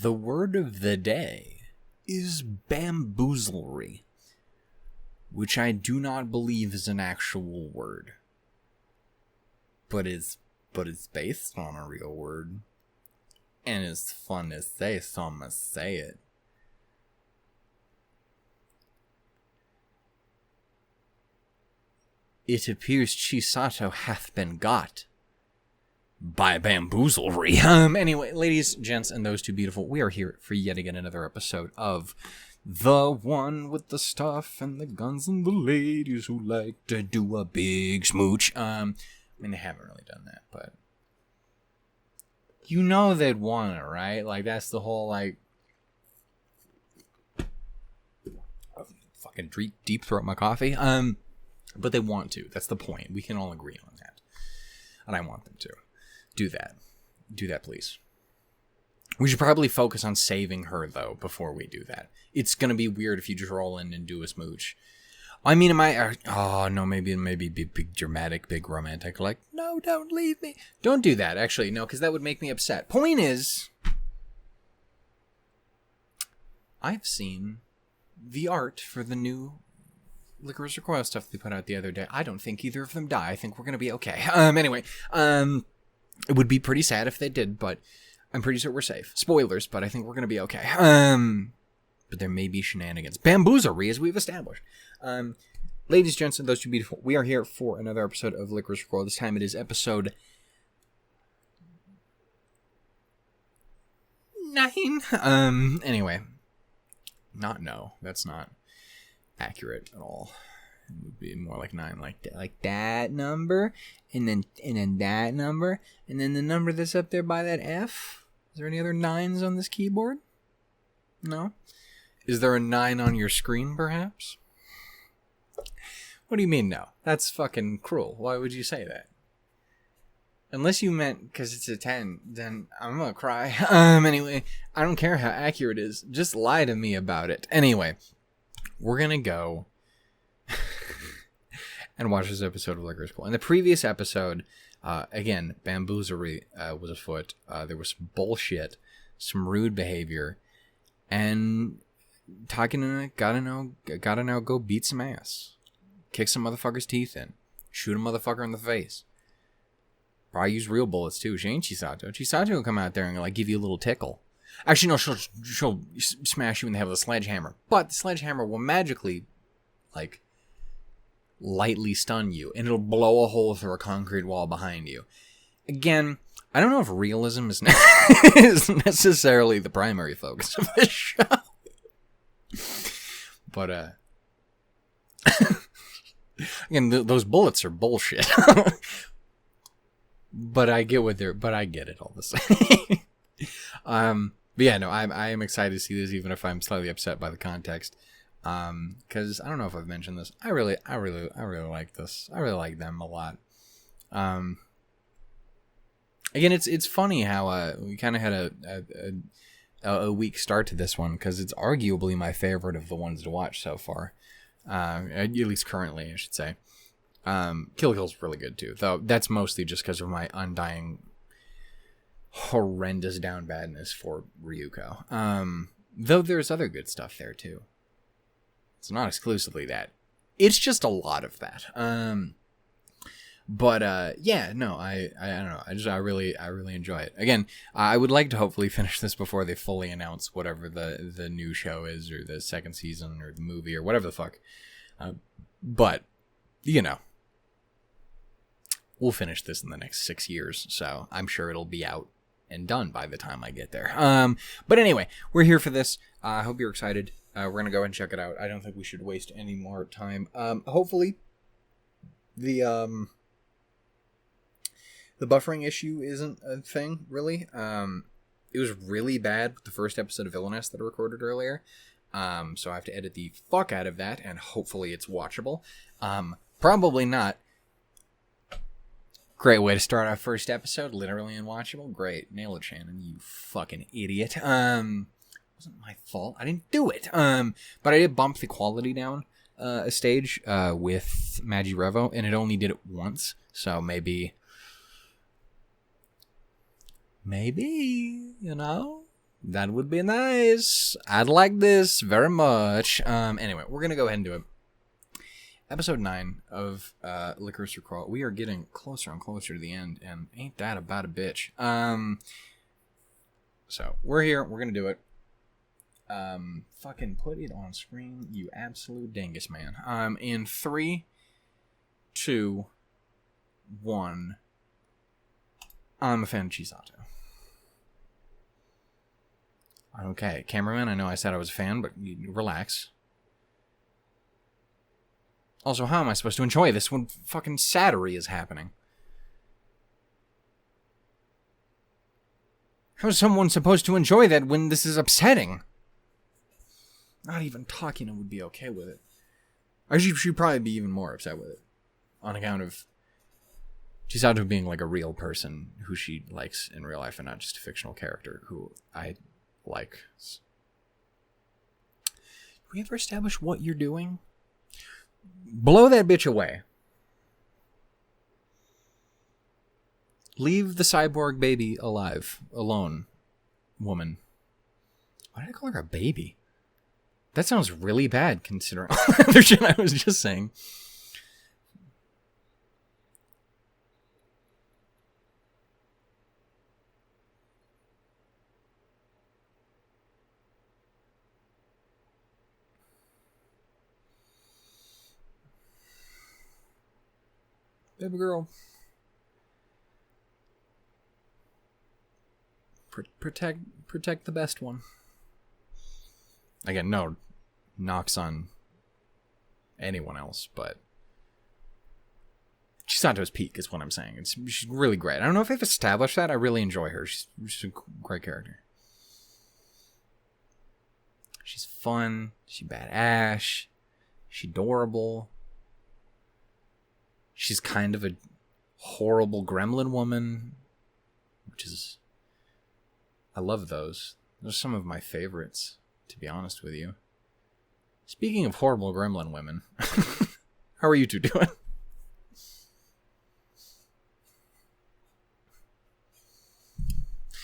The word of the day is bamboozlery, which I do not believe is an actual word, but it's based on a real word, and it's fun to say, so I'm gonna say it. It appears Chisato hath been got by bamboozlery. Anyway, ladies, gents, and those two beautiful, we are here for yet again another episode of The One with the Stuff and the Guns and the Ladies Who Like to Do a Big Smooch. I mean, they haven't really done that, but you know they'd want it, right? Like, that's the whole, like, fucking deep throat my coffee. But they want to. That's the point. We can all agree on that. And I want them to. Do that. Do that, please. We should probably focus on saving her, though, before we do that. It's going to be weird if you just roll in and do a smooch. I mean, it might... Oh, no, maybe big dramatic, big romantic. Like, no, don't leave me. Don't do that, actually. No, because that would make me upset. Point is, I've seen the art for the new Lycoris Recoil stuff they put out the other day. I don't think either of them die. I think we're gonna be okay. Anyway, it would be pretty sad if they did, but I'm pretty sure we're safe. Spoilers, but I think we're gonna be okay. But there may be shenanigans. Bamboozlery, as we've established. Ladies, gents, and those two beautiful, we are here for another episode of Lycoris Recoil. This time it is episode 9. Anyway. That's not accurate at all. It would be more like 9, like that number, and then that number, and then the number that's up there by that F. Is there any other 9s on this keyboard? No? Is there a 9 on your screen, perhaps? What do you mean, no? That's fucking cruel. Why would you say that? Unless you meant because it's a 10, then I'm gonna cry. Anyway, I don't care how accurate it is. Just lie to me about it. Anyway, we're gonna go and watch this episode of Lycoris Recoil. In the previous episode, again, bamboozlery was afoot. There was some bullshit, some rude behavior, and Takina gotta now go beat some ass, kick some motherfucker's teeth in, shoot a motherfucker in the face. Probably use real bullets too. She ain't Chisato. Chisato will come out there and like give you a little tickle. Actually, no, she'll smash you in the head with a sledgehammer. But the sledgehammer will magically, like, lightly stun you, and it'll blow a hole through a concrete wall behind you. Again, I don't know if realism is necessarily the primary focus of this show. But, again, those bullets are bullshit. But I get it all the same. But yeah, no, I am excited to see this, even if I'm slightly upset by the context. Because I don't know if I've mentioned this. I really like this. I really like them a lot. Again, it's funny how we kind of had a weak start to this one, because it's arguably my favorite of the ones to watch so far. At least currently, I should say. Kill Kill's really good too, though that's mostly just because of my undying horrendous down badness for Ryuko. Though there's other good stuff there too. It's not exclusively that. It's just a lot of that. Yeah, no, I don't know. I really enjoy it. Again, I would like to hopefully finish this before they fully announce whatever the new show is, or the second season, or the movie, or whatever the fuck. But, you know, we'll finish this in the next 6 years, so I'm sure it'll be out and done by the time I get there. But anyway, we're here for this. I hope you're excited. We're going to go ahead and check it out. I don't think we should waste any more time. Hopefully, the buffering issue isn't a thing, really. It was really bad with the first episode of Villainess that I recorded earlier. So I have to edit the fuck out of that, and hopefully it's watchable. Probably not. Great way to start our first episode, literally unwatchable. Great. Nail it, Shannon, you fucking idiot. It wasn't my fault. I didn't do it. But I did bump the quality down a stage with Magi Revo, and it only did it once. So maybe, you know, That would be nice. I'd like this very much. Anyway, we're going to go ahead and do it. Episode 9 of Lycoris Recoil. We are getting closer and closer to the end, and ain't that about a bitch. So, we're here. We're going to do it. Fucking put it on screen, you absolute dingus, man. In 3, 2, 1. I'm a fan of Chisato. Okay, cameraman, I know I said I was a fan, but relax. Also, how am I supposed to enjoy this when fucking Sattery is happening? How is someone supposed to enjoy that when this is upsetting? Not even Takina would be okay with it. Or she'd probably be even more upset with it. On account of Chisato being like a real person who she likes in real life and not just a fictional character who I like. Do we ever establish what you're doing? Blow that bitch away. Leave the cyborg baby alive. Alone. Woman. Why did I call her a baby? That sounds really bad considering all the other shit I was just saying. Baby girl. Protect the best one. Again, no knocks on anyone else, but Chisato's peak is what I'm saying. She's really great. I don't know if I've established that. I really enjoy her. She's a great character. She's fun. She's badass. She's adorable. She's kind of a horrible gremlin woman, which is... I love those. Those are some of my favorites, to be honest with you. Speaking of horrible gremlin women, how are you two doing?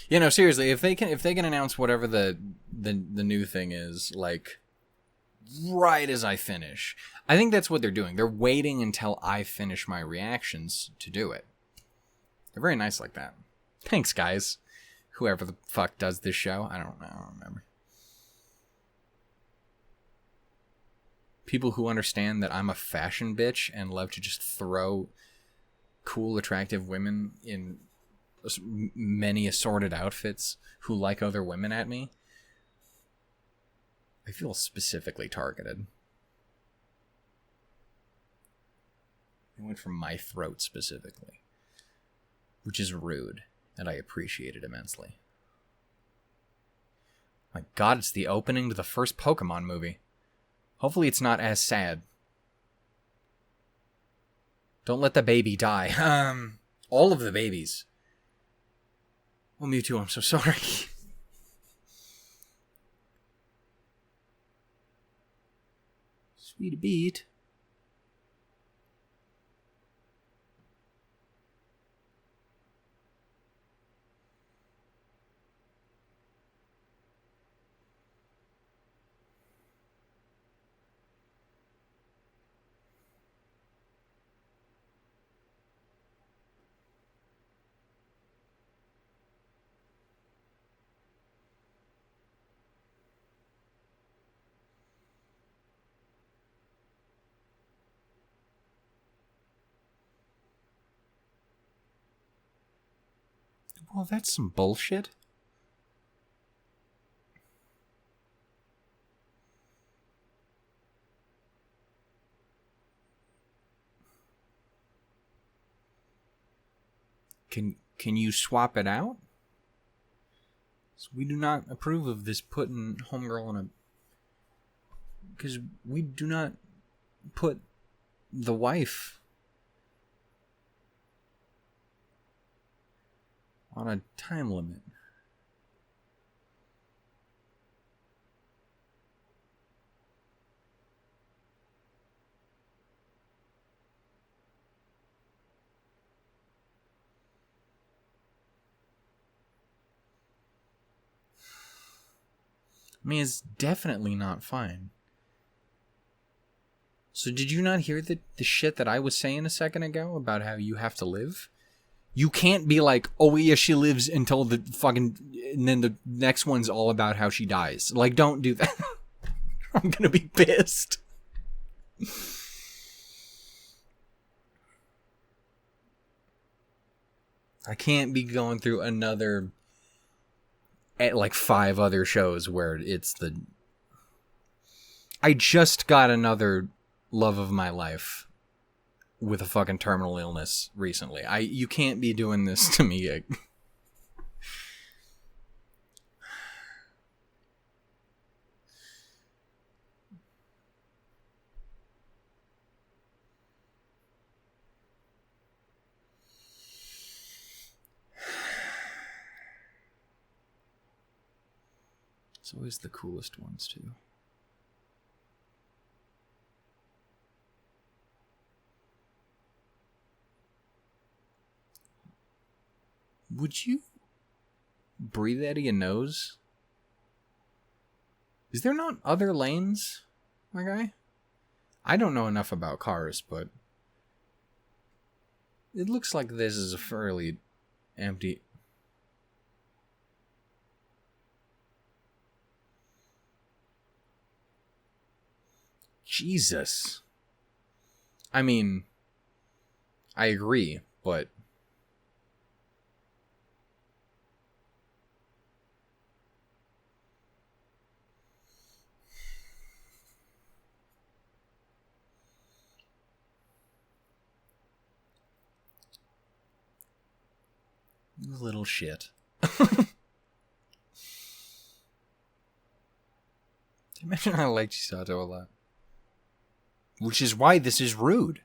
You know, seriously, if they can announce whatever the new thing is, like, right as I finish, I think that's what they're doing. They're waiting until I finish my reactions to do it. They're very nice like that. Thanks, guys. Whoever the fuck does this show, I don't remember. People who understand that I'm a fashion bitch and love to just throw cool, attractive women in many assorted outfits who like other women at me. I feel specifically targeted. They went for my throat specifically, which is rude, and I appreciate it immensely. My god, it's the opening to the first Pokemon movie. Hopefully it's not as sad. Don't let the baby die. All of the babies. Oh, Mewtwo, I'm so sorry. Sweet beat. Well, that's some bullshit. Can you swap it out? So we do not approve of this putting homegirl in a... Because we do not put the wife on a time limit. I mean, it's definitely not fine. So did you not hear the shit that I was saying a second ago about how you have to live? You can't be like, oh yeah, she lives until the fucking... And then the next one's all about how she dies. Like, don't do that. I'm gonna be pissed. I can't be going through another... like 5 other shows where it's the... I just got another love of my life with a fucking terminal illness recently. You can't be doing this to me. It's always the coolest ones too. Would you breathe out of your nose? Is there not other lanes, my guy? I don't know enough about cars, but it looks like this is a fairly empty... Jesus. I mean, I agree, but... little shit. Imagine I like Chisato a lot. Which is why this is rude.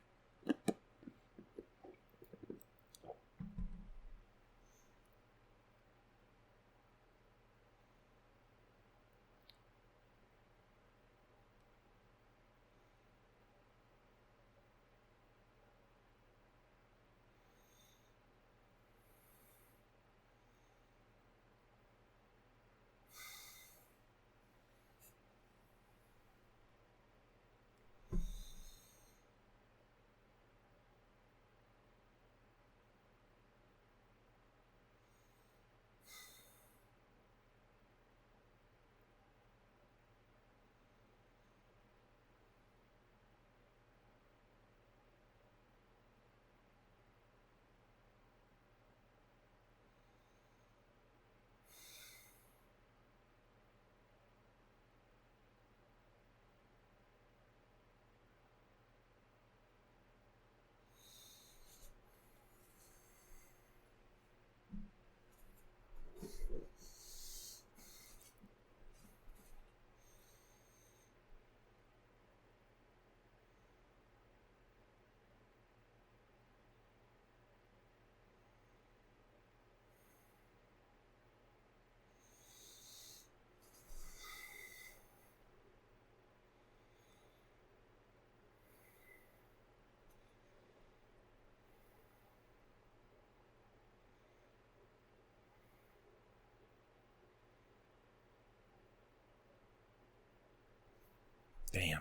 Damn.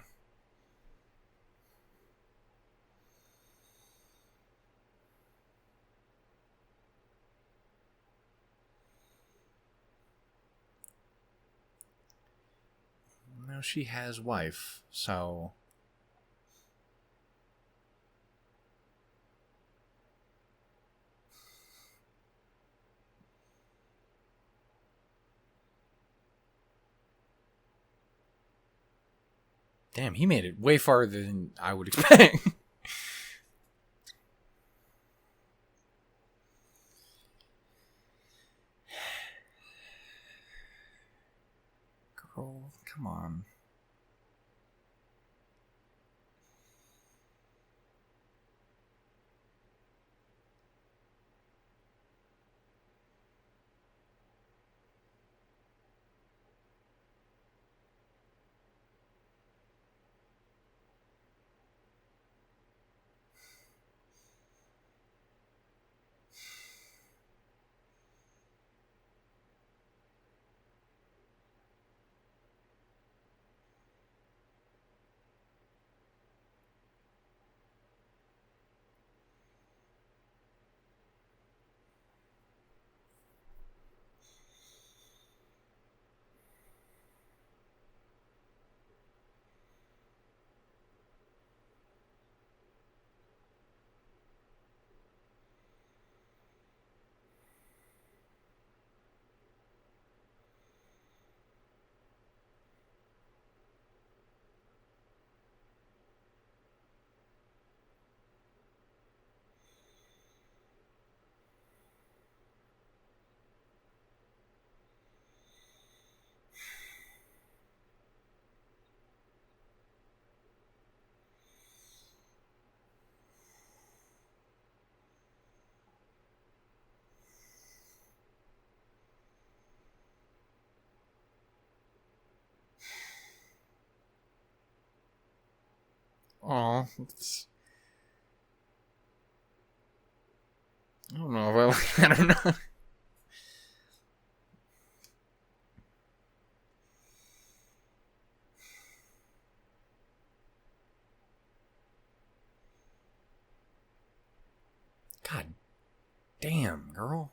Now she has wife, so... Damn, he made it way farther than I would expect. Girl, come on. know. I don't know if I like that or not. God damn, girl.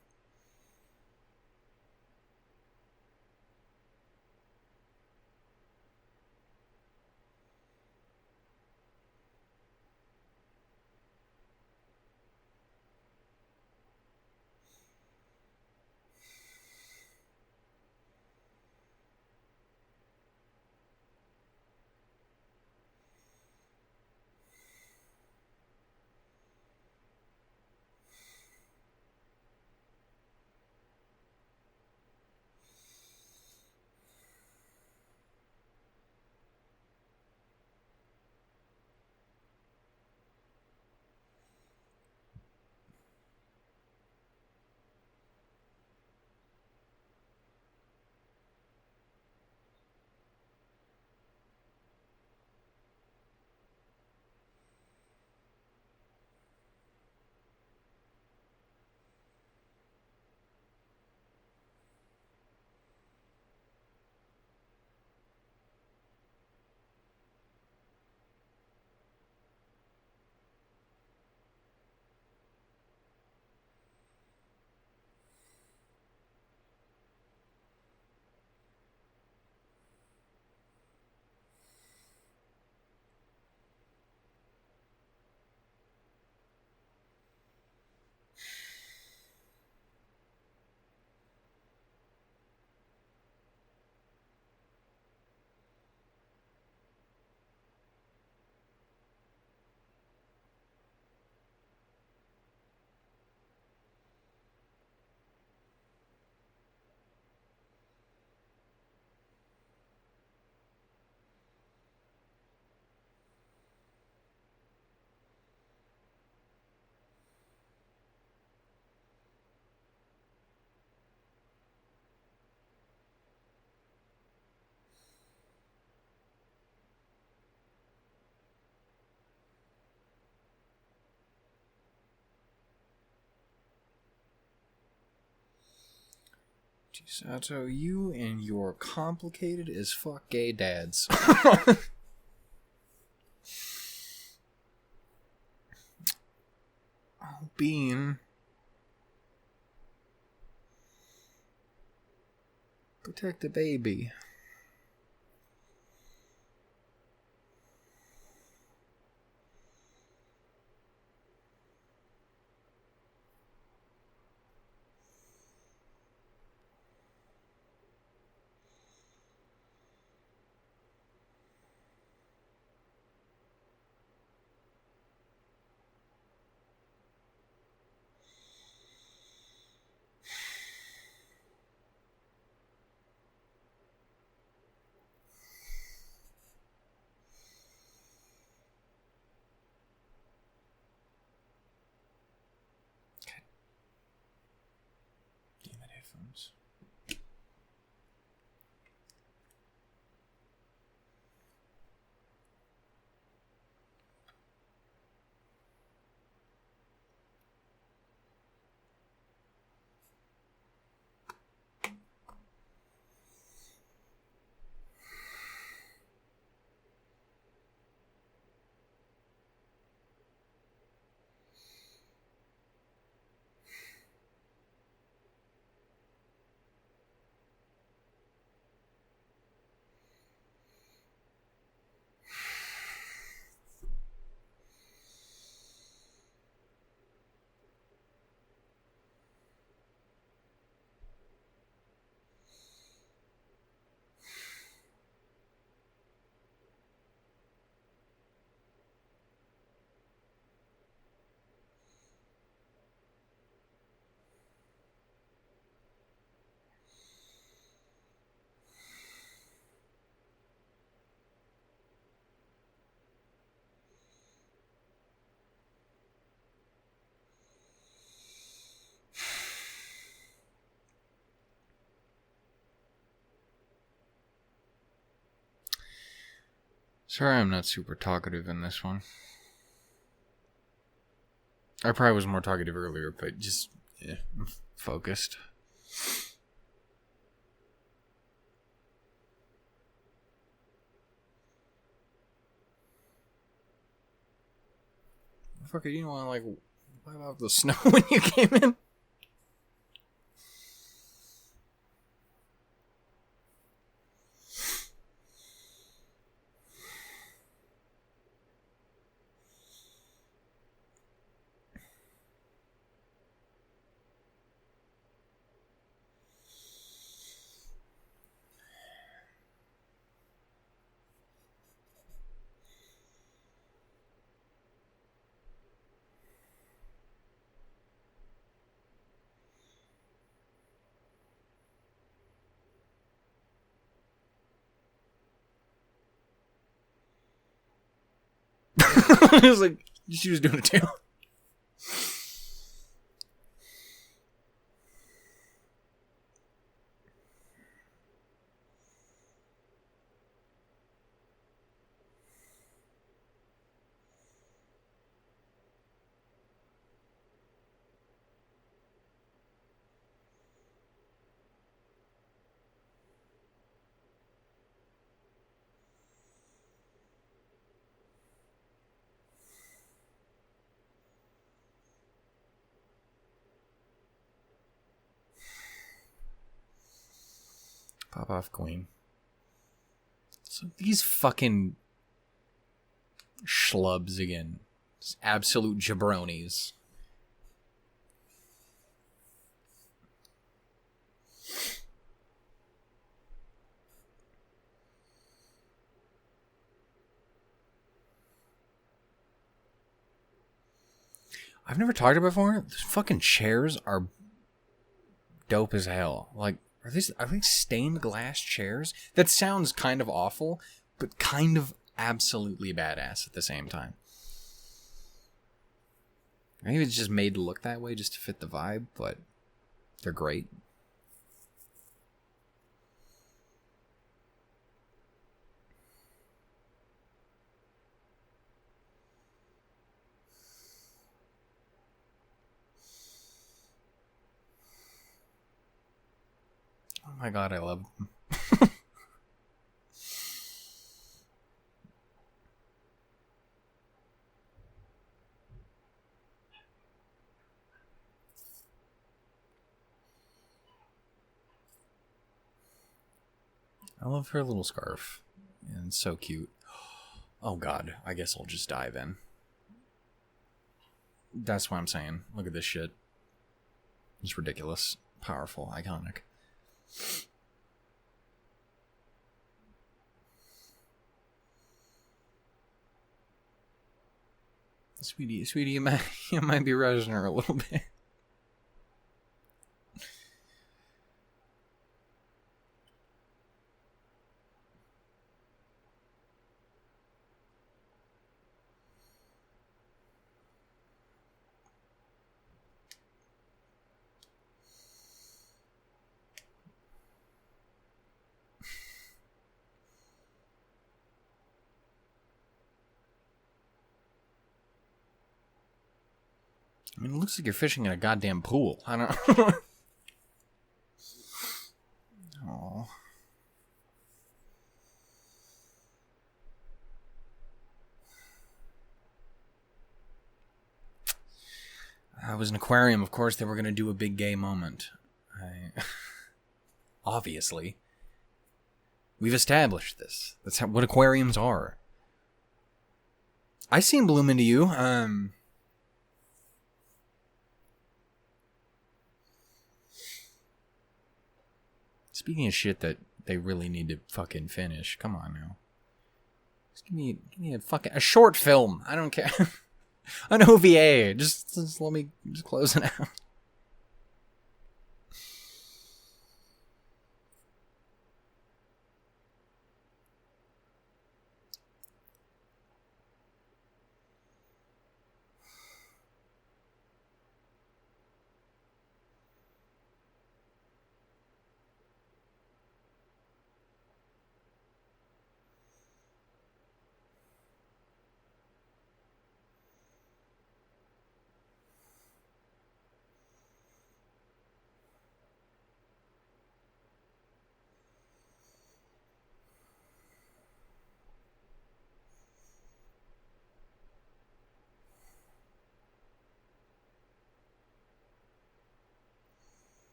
Chisato, you and your complicated as fuck gay dads. Oh, Bean. Protect the baby. Damn it, headphones. Sorry I'm not super talkative in this one. I probably was more talkative earlier, but just focused. Fucker, you know, like, what about the snow when you came in? It was like, she was doing it too. Pop off, queen. So these fucking schlubs again. Just absolute jabronis. I've never talked about it before. Those fucking chairs are dope as hell. Like, are these stained glass chairs? That sounds kind of awful, but kind of absolutely badass at the same time. Maybe it's just made to look that way just to fit the vibe, but they're great. Oh my god, I love them. I love her little scarf. And it's so cute. Oh god, I guess I'll just dive in. That's what I'm saying. Look at this shit. It's ridiculous. Powerful. Iconic. Sweetie, you might be rushing her a little bit. I mean, it looks like you're fishing in a goddamn pool. I don't know. Aww. I was an aquarium, of course they were going to do a big gay moment. Obviously. We've established this. That's what aquariums are. I seen bloom into you. Speaking of shit that they really need to fucking finish, come on now. Just give me a short film. I don't care. An OVA. Just let me just close it out.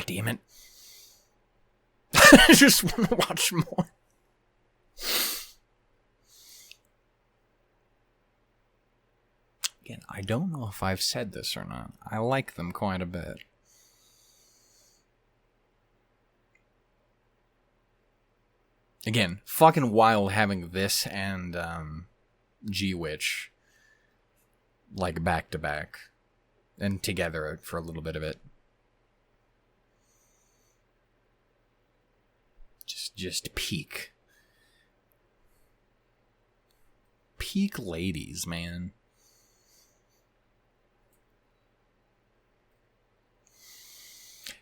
damn it. I just want to watch more. Again, I don't know if I've said this or not. I like them quite a bit. Again, fucking wild having this and G-Witch like back to back and together for a little bit of it. Just peak ladies, man.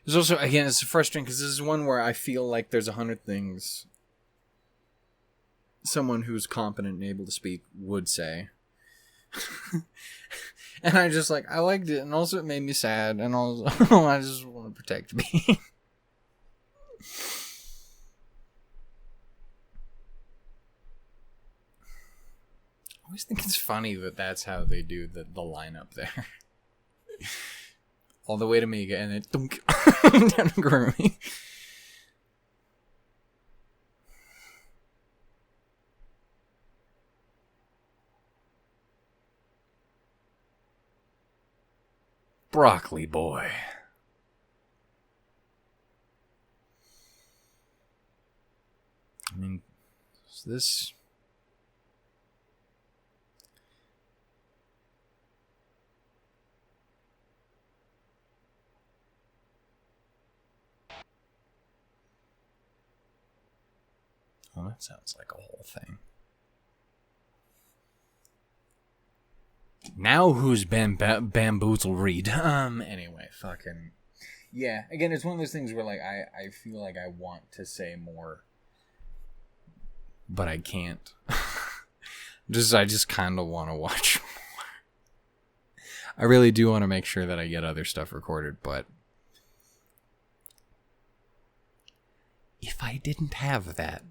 There's also, again, it's frustrating because this is one where I feel like there's 100 things someone who's competent and able to speak would say. And I just I liked it, and also it made me sad, and also I just want to protect me. I always think it's funny that that's how they do the lineup there. All the way to Mega, and it down to Gurumi. Broccoli boy. I mean, is this... Oh, that sounds like a whole thing. Now who's been bamboozled read? Anyway, fucking... Yeah, again, it's one of those things where, I feel like I want to say more, but I can't. I just kind of want to watch more. I really do want to make sure that I get other stuff recorded, but... If I didn't have that,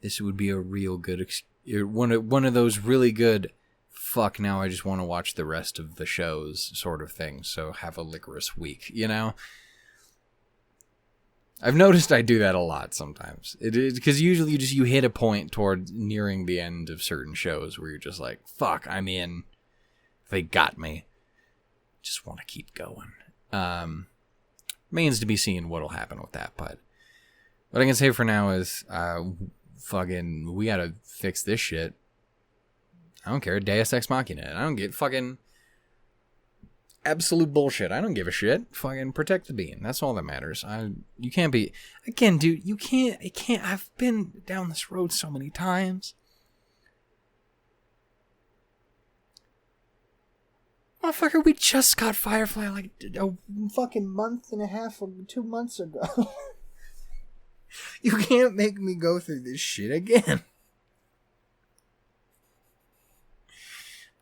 this would be a real good... One of those really good... Fuck, now I just want to watch the rest of the shows sort of thing. So have a Lycoris week, you know? I've noticed I do that a lot sometimes. It is because usually you hit a point toward nearing the end of certain shows where you're just like, fuck, I'm in. They got me. Just want to keep going. Remains to be seen what'll happen with that, but what I can say for now is fucking we gotta fix this shit. I don't care. Deus Ex Machina. I don't get fucking absolute bullshit. I don't give a shit. Fucking protect the bean. That's all that matters. You can't be... Again, dude, you can't... I can't... I've been down this road so many times. Motherfucker, we just got Firefly like a fucking month and a half or 2 months ago. You can't make me go through this shit again.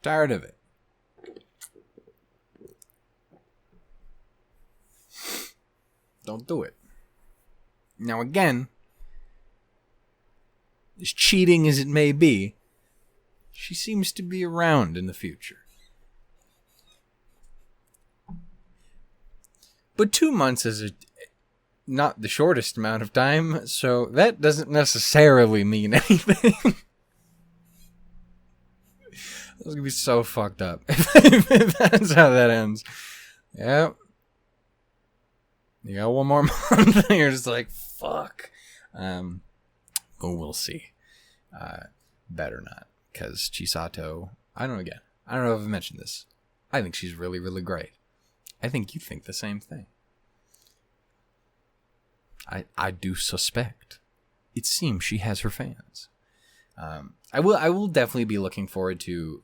Tired of it. Don't do it. Now again, as cheating as it may be, she seems to be around in the future. But 2 months is not the shortest amount of time, so that doesn't necessarily mean anything. It's gonna be so fucked up if that's how that ends. Yep. You got 1 more month and you're just like, fuck. But we'll see. Better not. Because Chisato, I don't know if I've mentioned this. I think she's really, really great. I think you think the same thing. I do suspect. It seems she has her fans. I will definitely be looking forward to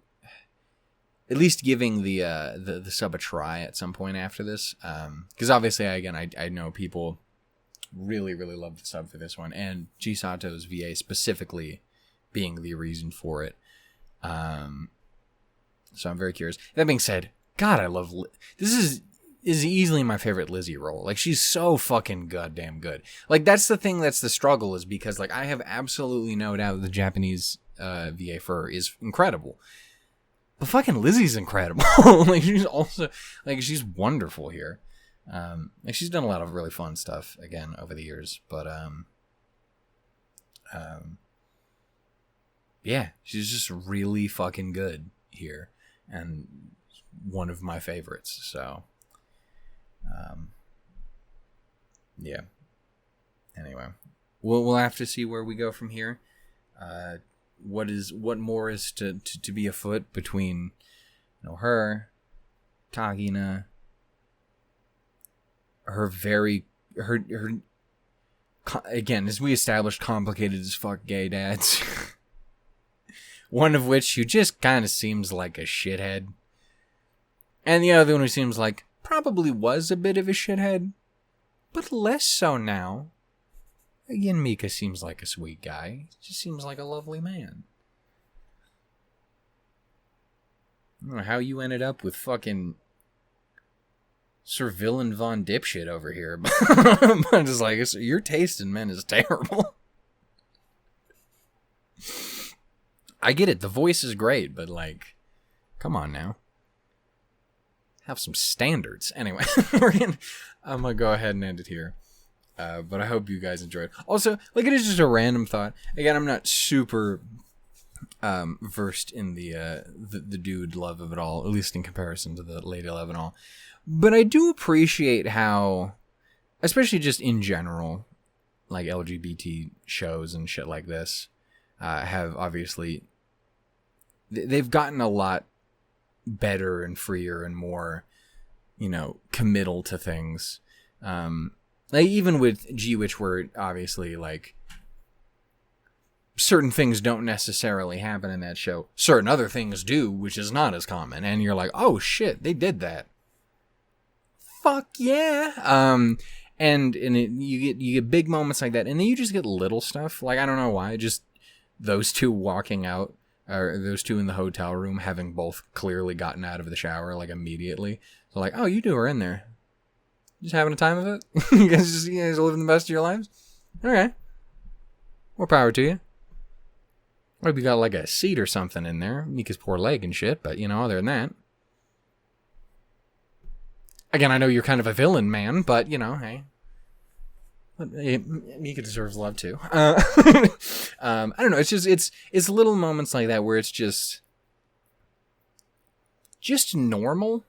at least giving the sub a try at some point after this, because obviously I know people really, really love the sub for this one, and Chisato's VA specifically being the reason for it. So I'm very curious. That being said, God, I love this is easily my favorite Lizzie role. Like, she's so fucking goddamn good. Like, that's the thing that's the struggle, is because I have absolutely no doubt the Japanese VA for her is incredible. But fucking Lizzie's incredible. She's also, she's wonderful here. And she's done a lot of really fun stuff again over the years, but yeah, she's just really fucking good here, and one of my favorites. So, yeah. Anyway, we'll have to see where we go from here. What more is to be afoot between, her, Takina, her again, as we established, complicated as fuck gay dads. One of which who just kind of seems like a shithead, and the other one who seems like probably was a bit of a shithead, but less so now. Again, Mika seems like a sweet guy. Just seems like a lovely man. I don't know how you ended up with fucking Sir Villain Von Dipshit over here, but I'm just like, your taste in men is terrible. I get it, the voice is great, but like, come on now. Have some standards. Anyway, I'm gonna go ahead and end it here. But I hope you guys enjoyed. Also, like, it is just a random thought. Again, I'm not super versed in the dude love of it all, at least in comparison to the lady love and all. But I do appreciate how, especially just in general, like LGBT shows and shit like this, have obviously, they've gotten a lot better and freer and more, committal to things. Like, even with G-Witch, where obviously, like, certain things don't necessarily happen in that show. Certain other things do, which is not as common. And you're like, oh shit, they did that. Fuck yeah. You get big moments like that, and then you just get little stuff. Like, I don't know why, just those two walking out, or those two in the hotel room having both clearly gotten out of the shower, like, immediately. So like, oh, you two are in there. Just having a time of it? You guys living the best of your lives? Okay. More power to you. Maybe you got like a seat or something in there. Mika's poor leg and shit, but other than that. Again, I know you're kind of a villain, man, but hey. Mika deserves love too. I don't know, it's little moments like that where it's just normal.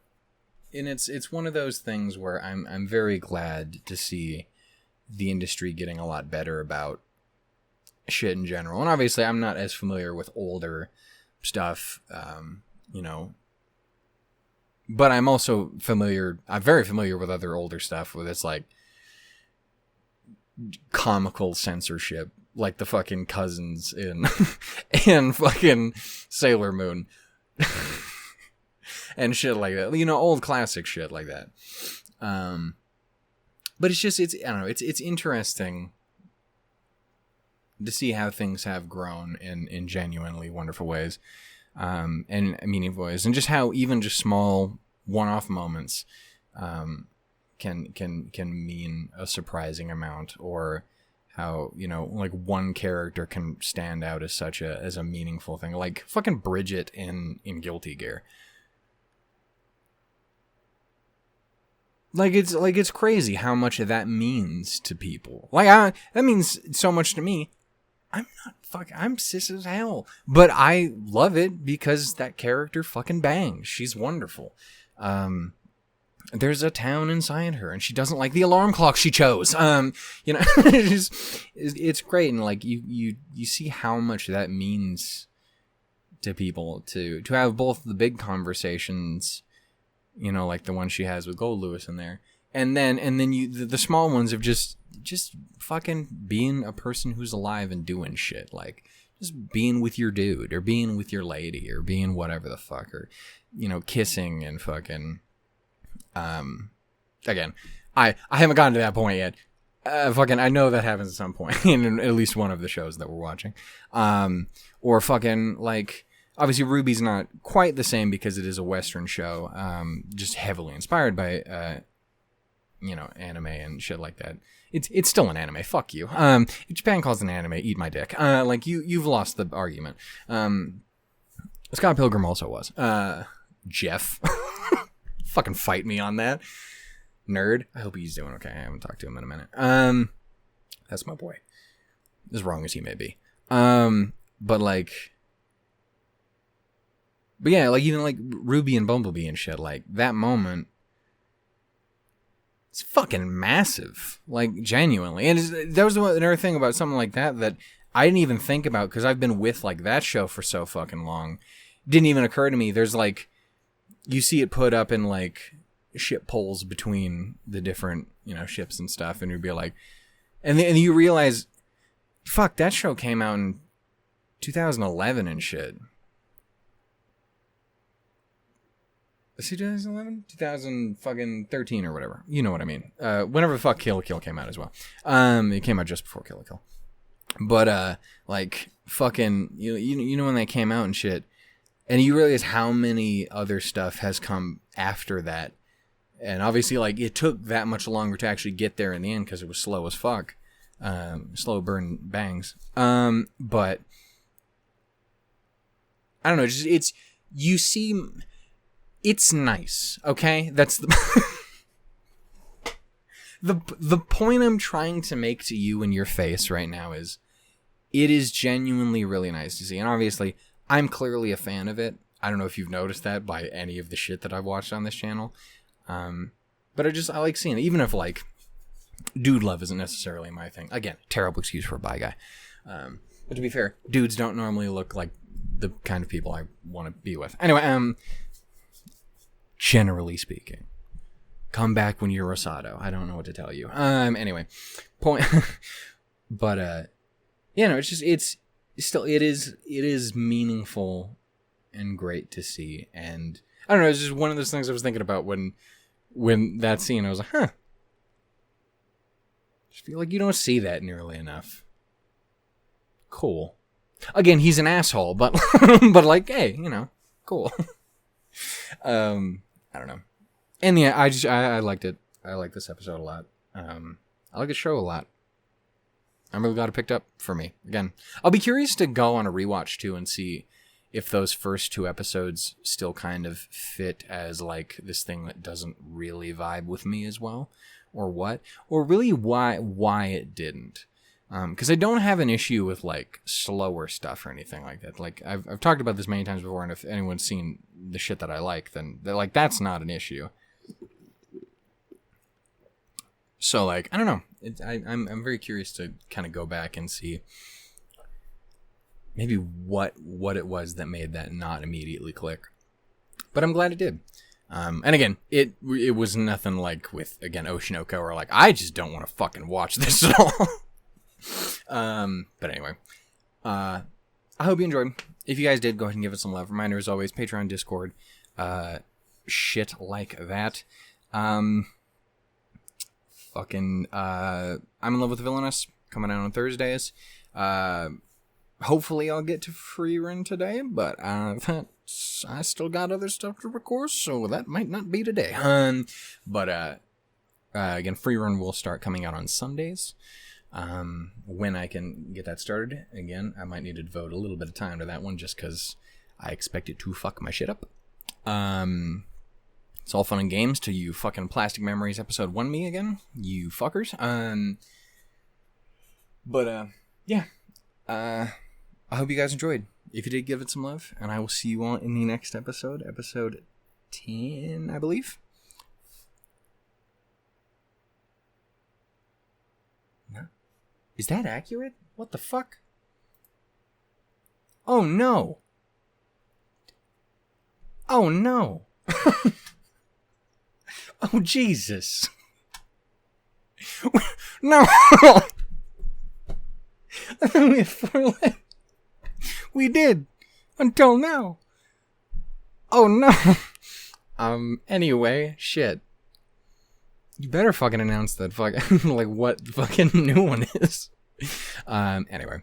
And it's one of those things where I'm very glad to see the industry getting a lot better about shit in general. And obviously, I'm not as familiar with older stuff, but I'm also very familiar with other older stuff where it's like comical censorship, like the fucking cousins in fucking Sailor Moon. And shit like that, old classic shit like that. But it's I don't know, it's interesting to see how things have grown in genuinely wonderful ways, and meaningful ways, and just how even just small one-off moments can mean a surprising amount, or how like one character can stand out as as a meaningful thing, like fucking Bridget in Guilty Gear. It's crazy how much that means to people. That means so much to me. I'm cis as hell, but I love it because that character fucking bangs. She's wonderful. There's a town inside her, and she doesn't like the alarm clock she chose. It's great, and like you see how much that means to people to have both the big conversations. Like the one she has with Gold Lewis in there. And then the small ones of just fucking being a person who's alive and doing shit. Like, just being with your dude, or being with your lady, or being whatever the fuck, or, kissing and fucking, again, I haven't gotten to that point yet. I know that happens at some point in at least one of the shows that we're watching. Or fucking, like, obviously, Ruby's not quite the same because it is a Western show, just heavily inspired by, anime and shit like that. It's still an anime. Fuck you. If Japan calls it an anime, eat my dick. Like, you've lost the argument. Scott Pilgrim also was. Jeff. Fucking fight me on that. Nerd. I hope he's doing okay. I haven't talked to him in a minute. That's my boy. As wrong as he may be. But yeah, like even like Ruby and Bumblebee and shit, like that moment, it's fucking massive, like genuinely. And that was another thing about something like that I didn't even think about because I've been with like that show for so fucking long. Didn't even occur to me. There's like, you see it put up in like ship polls between the different, ships and stuff, and you'd be like, and you realize, fuck, that show came out in 2011 and shit. Is it 2011? 2013 or whatever. You know what I mean. Whenever the fuck Kill la Kill came out as well. It came out just before Kill la Kill. But, like, fucking, you know when they came out and shit, and you realize how many other stuff has come after that. And obviously, like, it took that much longer to actually get there in the end because it was slow as fuck. Slow burn bangs. But, I don't know, it's nice, okay? That's the point I'm trying to make to you in your face right now is, it is genuinely really nice to see. And obviously, I'm clearly a fan of it. I don't know if you've noticed that by any of the shit that I've watched on this channel. But I like seeing it, even if like dude love isn't necessarily my thing. Again, terrible excuse for a bi guy. But to be fair, dudes don't normally look like the kind of people I want to be with. Anyway, generally speaking, come back when you're Rosado. I don't know what to tell you. Anyway, point. But it's it is meaningful and great to see. And I don't know, it's just one of those things I was thinking about when that scene, I was like, huh. Just feel like you don't see that nearly enough. Cool. Again, he's an asshole, but but like, hey, cool. I don't know. And yeah, I liked it. I like this episode a lot. I like the show a lot. I'm really glad it picked up for me. Again, I'll be curious to go on a rewatch too and see if those first 2 episodes still kind of fit as like this thing that doesn't really vibe with me as well, or what, or really why it didn't. Because I don't have an issue with like slower stuff or anything like that. Like I've talked about this many times before, and if anyone's seen the shit that I like, then they're like, that's not an issue. So like, I don't know. I'm very curious to kind of go back and see maybe what it was that made that not immediately click. But I'm glad it did. And again, it was nothing like with, again, Oshinoko, or like, I just don't want to fucking watch this at all. But anyway, I hope you enjoyed. If you guys did, go ahead and give it some love. Reminder, as always, Patreon, Discord, shit like that. I'm in Love with the Villainous, coming out on Thursdays. Hopefully I'll get to free run today, but I still got other stuff to record, so that might not be today. But again, free run will start coming out on Sundays. When I can get that started, again, I might need to devote a little bit of time to that one, just because I expect it to fuck my shit up. It's all fun and games to you fucking Plastic Memories episode 1 me again, you fuckers. Yeah. I hope you guys enjoyed. If you did, give it some love, and I will see you all in the next episode, episode 10, I believe. No. Is that accurate? What the fuck? Oh no. Oh no. Oh Jesus. No. We have 4 left. We did. Until now. Oh no. Anyway, shit. You better fucking announce that fucking, like, what the fucking new one is. Anyway.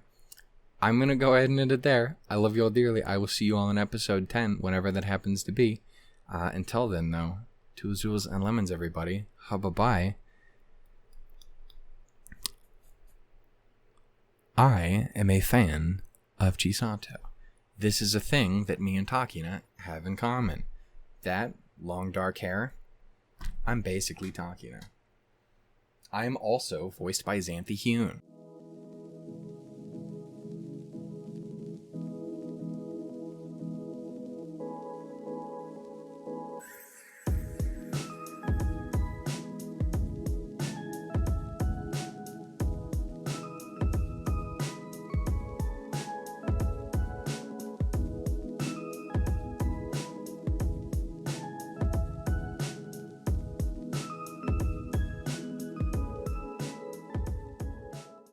I'm gonna go ahead and end it there. I love you all dearly. I will see you all in episode 10, whenever that happens to be. Until then, though, Toozles and lemons, everybody. Bye-bye. I am a fan of Chisato. This is a thing that me and Takina have in common. That long dark hair, I'm basically Takina. I am also voiced by Xanthe Hune.